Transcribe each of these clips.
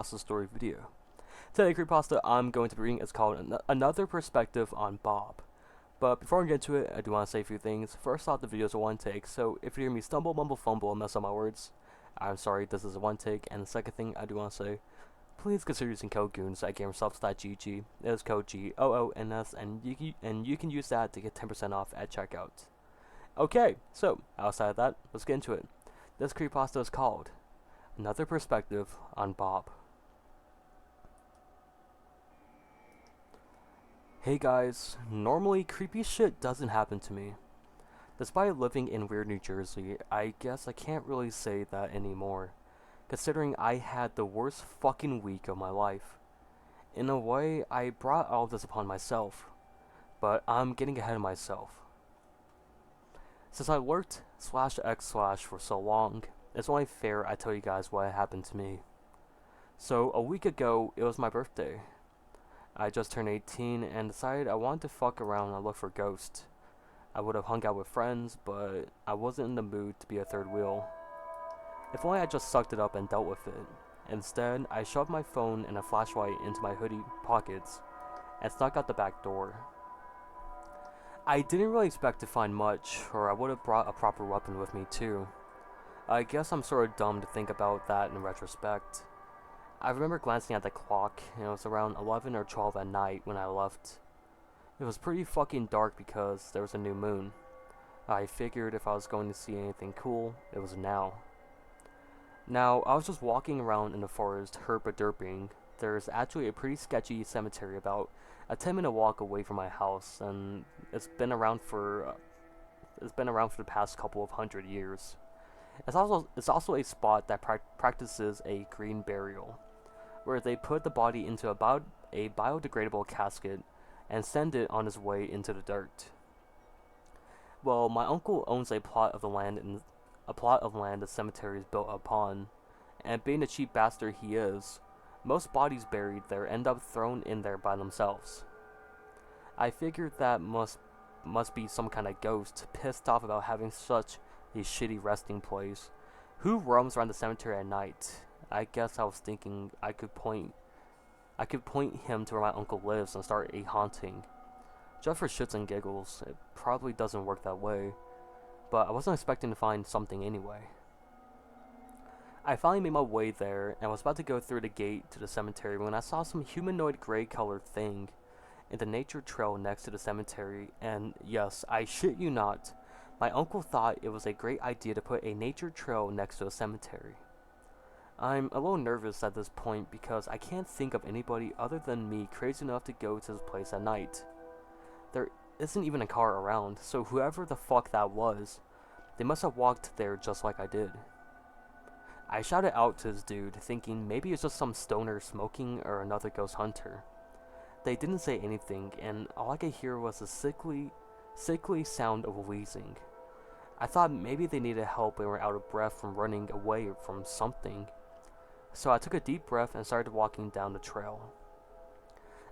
Creepypasta Story video. Today, Creepypasta I'm going to bring is called Another Perspective on Bob. But before I get into it, I do want to say a few things. First off, the video is a one take, so if you hear me stumble, mumble, fumble, and mess up my words, I'm sorry, this is a one take. And the second thing I do want to say, please consider using code GOONS at gamersubs.gg. It is code GOONS, and you can use that to get 10% off at checkout. Okay, so outside of that, let's get into it. This creepypasta is called Another Perspective on Bob. Hey guys, normally creepy shit doesn't happen to me. Despite living in weird New Jersey, I guess I can't really say that anymore, considering I had the worst fucking week of my life. In a way, I brought all this upon myself, but I'm getting ahead of myself. Since I lurked /x/ for so long, it's only fair I tell you guys what happened to me. So, a week ago, it was my birthday. I just turned 18 and decided I wanted to fuck around and look for ghosts. I would have hung out with friends, but I wasn't in the mood to be a third wheel. If only I just sucked it up and dealt with it. Instead, I shoved my phone and a flashlight into my hoodie pockets and snuck out the back door. I didn't really expect to find much, or I would have brought a proper weapon with me too. I guess I'm sort of dumb to think about that in retrospect. I remember glancing at the clock, and it was around 11 or 12 at night when I left. It was pretty fucking dark because there was a new moon. I figured if I was going to see anything cool, it was now. Now, I was just walking around in the forest, herpa-derping. There's actually a pretty sketchy cemetery about a 10-minute walk away from my house, and it's been around for the past couple of hundred years. It's also a spot that practices a green burial, where they put the body into a biodegradable casket and send it on its way into the dirt. Well, my uncle owns a plot of land the cemetery is built upon, and being the cheap bastard he is, most bodies buried there end up thrown in there by themselves. I figured that must be some kind of ghost pissed off about having such a shitty resting place. Who roams around the cemetery at night? I guess I was thinking I could point him to where my uncle lives and start a haunting. Just for shits and giggles. It probably doesn't work that way, but I wasn't expecting to find something anyway. I finally made my way there and was about to go through the gate to the cemetery when I saw some humanoid gray colored thing in the nature trail next to the cemetery, and yes, I shit you not, my uncle thought it was a great idea to put a nature trail next to a cemetery. I'm a little nervous at this point because I can't think of anybody other than me crazy enough to go to this place at night. There isn't even a car around, so whoever the fuck that was, they must have walked there just like I did. I shouted out to this dude, thinking maybe it's just some stoner smoking or another ghost hunter. They didn't say anything, and all I could hear was a sickly sound of wheezing. I thought maybe they needed help and were out of breath from running away from something. So I took a deep breath and started walking down the trail.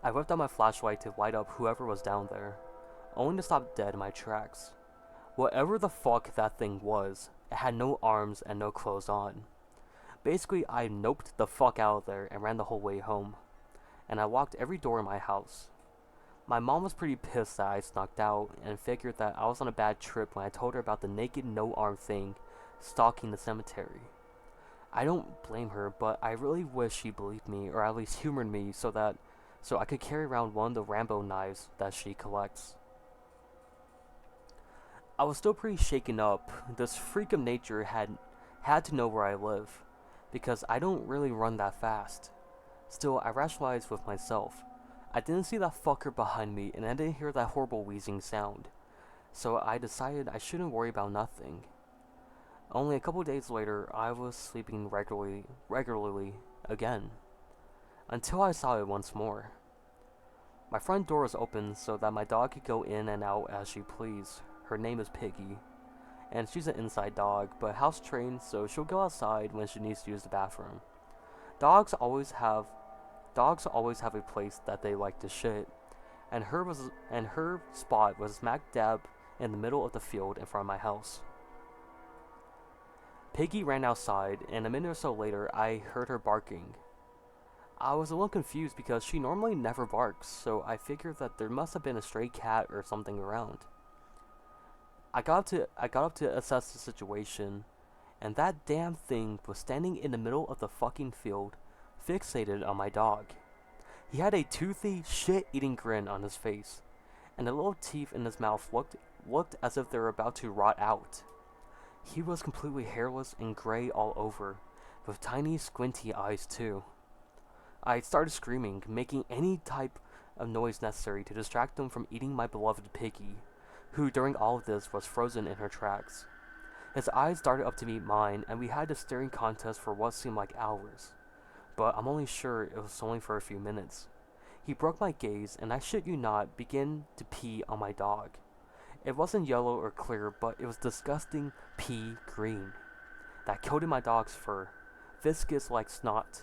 I whipped out my flashlight to light up whoever was down there, only to stop dead in my tracks. Whatever the fuck that thing was, it had no arms and no clothes on. Basically, I noped the fuck out of there and ran the whole way home, and I locked every door in my house. My mom was pretty pissed that I snuck out and figured that I was on a bad trip when I told her about the naked, no-arm thing stalking the cemetery. I don't blame her, but I really wish she believed me, or at least humored me so I could carry around one of the Rambo knives that she collects. I was still pretty shaken up. This freak of nature had to know where I live, because I don't really run that fast. Still, I rationalized with myself. I didn't see that fucker behind me, and I didn't hear that horrible wheezing sound, so I decided I shouldn't worry about nothing. Only a couple days later, I was sleeping regularly again, until I saw it once more. My front door was open so that my dog could go in and out as she pleased. Her name is Piggy, and she's an inside dog, but house trained, so she'll go outside when she needs to use the bathroom. Dogs always have a place that they like to shit, and her spot was smack dab in the middle of the field in front of my house. Piggy ran outside, and a minute or so later I heard her barking. I was a little confused because she normally never barks, so I figured that there must have been a stray cat or something around. I got up to assess the situation, and that damn thing was standing in the middle of the fucking field, fixated on my dog. He had a toothy, shit-eating grin on his face, and the little teeth in his mouth looked as if they were about to rot out. He was completely hairless and gray all over, with tiny, squinty eyes too. I started screaming, making any type of noise necessary to distract him from eating my beloved piggy, who during all of this was frozen in her tracks. His eyes darted up to meet mine, and we had a staring contest for what seemed like hours. But I'm only sure it was only for a few minutes. He broke my gaze, and I shit you not, began to pee on my dog. It wasn't yellow or clear, but it was disgusting pea green that coated my dog's fur, viscous like snot.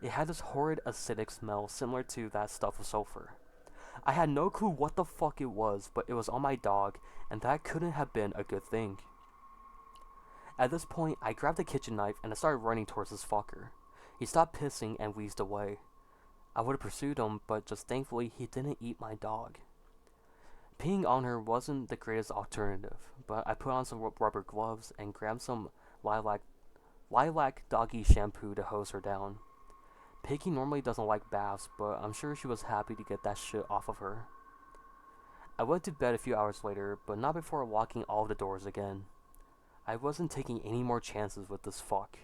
It had this horrid acidic smell similar to that stuff of sulfur. I had no clue what the fuck it was, but it was on my dog, and that couldn't have been a good thing. At this point, I grabbed a kitchen knife and I started running towards this fucker. He stopped pissing and wheezed away. I would have pursued him, but just thankfully he didn't eat my dog. Peeing on her wasn't the greatest alternative, but I put on some rubber gloves and grabbed some lilac doggy shampoo to hose her down. Piggy normally doesn't like baths, but I'm sure she was happy to get that shit off of her. I went to bed a few hours later, but not before locking all of the doors again. I wasn't taking any more chances with this fuck.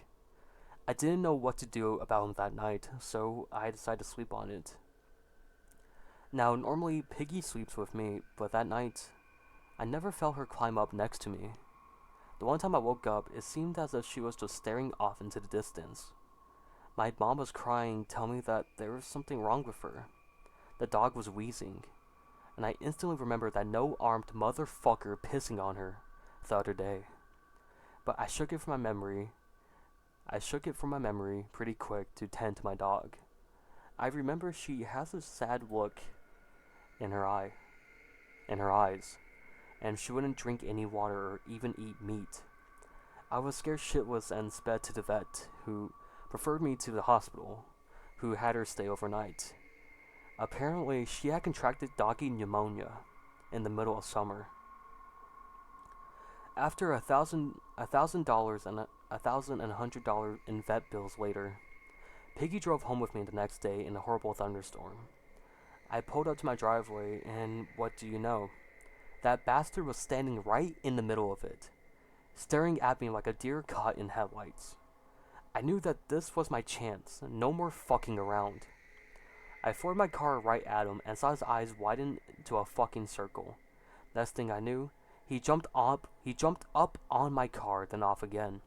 I didn't know what to do about him that night, so I decided to sleep on it. Now, normally Piggy sleeps with me, but that night, I never felt her climb up next to me. The one time I woke up, it seemed as if she was just staring off into the distance. My mom was crying, telling me that there was something wrong with her. The dog was wheezing, and I instantly remembered that no armed motherfucker pissing on her the other day. But I shook it from my memory pretty quick to tend to my dog. I remember she has a sad look in her eyes, and she wouldn't drink any water or even eat meat. I was scared shitless and sped to the vet, who referred me to the hospital, who had her stay overnight. Apparently, she had contracted doggy pneumonia in the middle of summer. After $1,000 and $1,100 in vet bills later, Piggy drove home with me the next day in a horrible thunderstorm. I pulled up to my driveway, and what do you know? That bastard was standing right in the middle of it, staring at me like a deer caught in headlights. I knew that this was my chance, no more fucking around. I floored my car right at him and saw his eyes widen to a fucking circle. Next thing I knew, he jumped up on my car, then off again,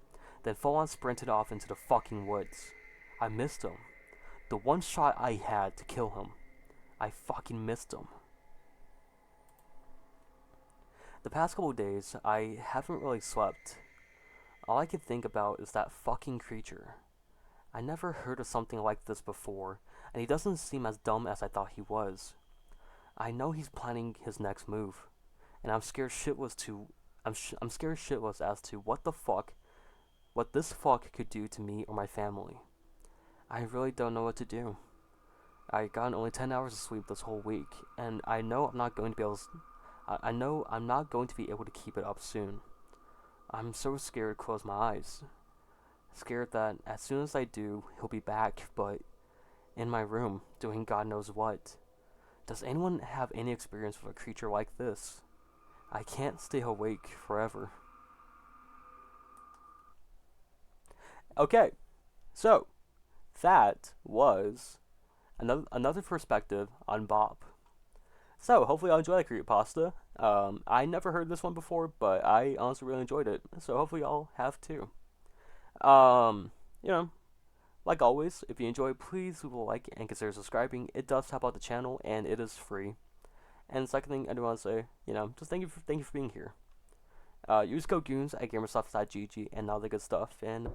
then full on sprinted off into the fucking woods. I missed him. The one shot I had to kill him. I fucking missed him. The past couple of days, I haven't really slept. All I can think about is that fucking creature. I never heard of something like this before, and he doesn't seem as dumb as I thought he was. I know he's planning his next move, and I'm scared shitless as to what this fuck could do to me or my family. I really don't know what to do. I got only 10 hours of sleep this whole week, and I know I'm not going to be able to keep it up soon. I'm so scared to close my eyes. Scared that as soon as I do, he'll be back, but in my room, doing God knows what. Does anyone have any experience with a creature like this? I can't stay awake forever. Okay, so that was another perspective on Bob. So hopefully y'all enjoy that creepypasta. I never heard this one before, but I honestly really enjoyed it. So hopefully y'all have too. You know, like always, if you enjoy, please leave a like and consider subscribing. It does help out the channel, and it is free. And the second thing I do want to say, just thank you for being here. Use code GOONS at gamersoft.gg and all the good stuff, and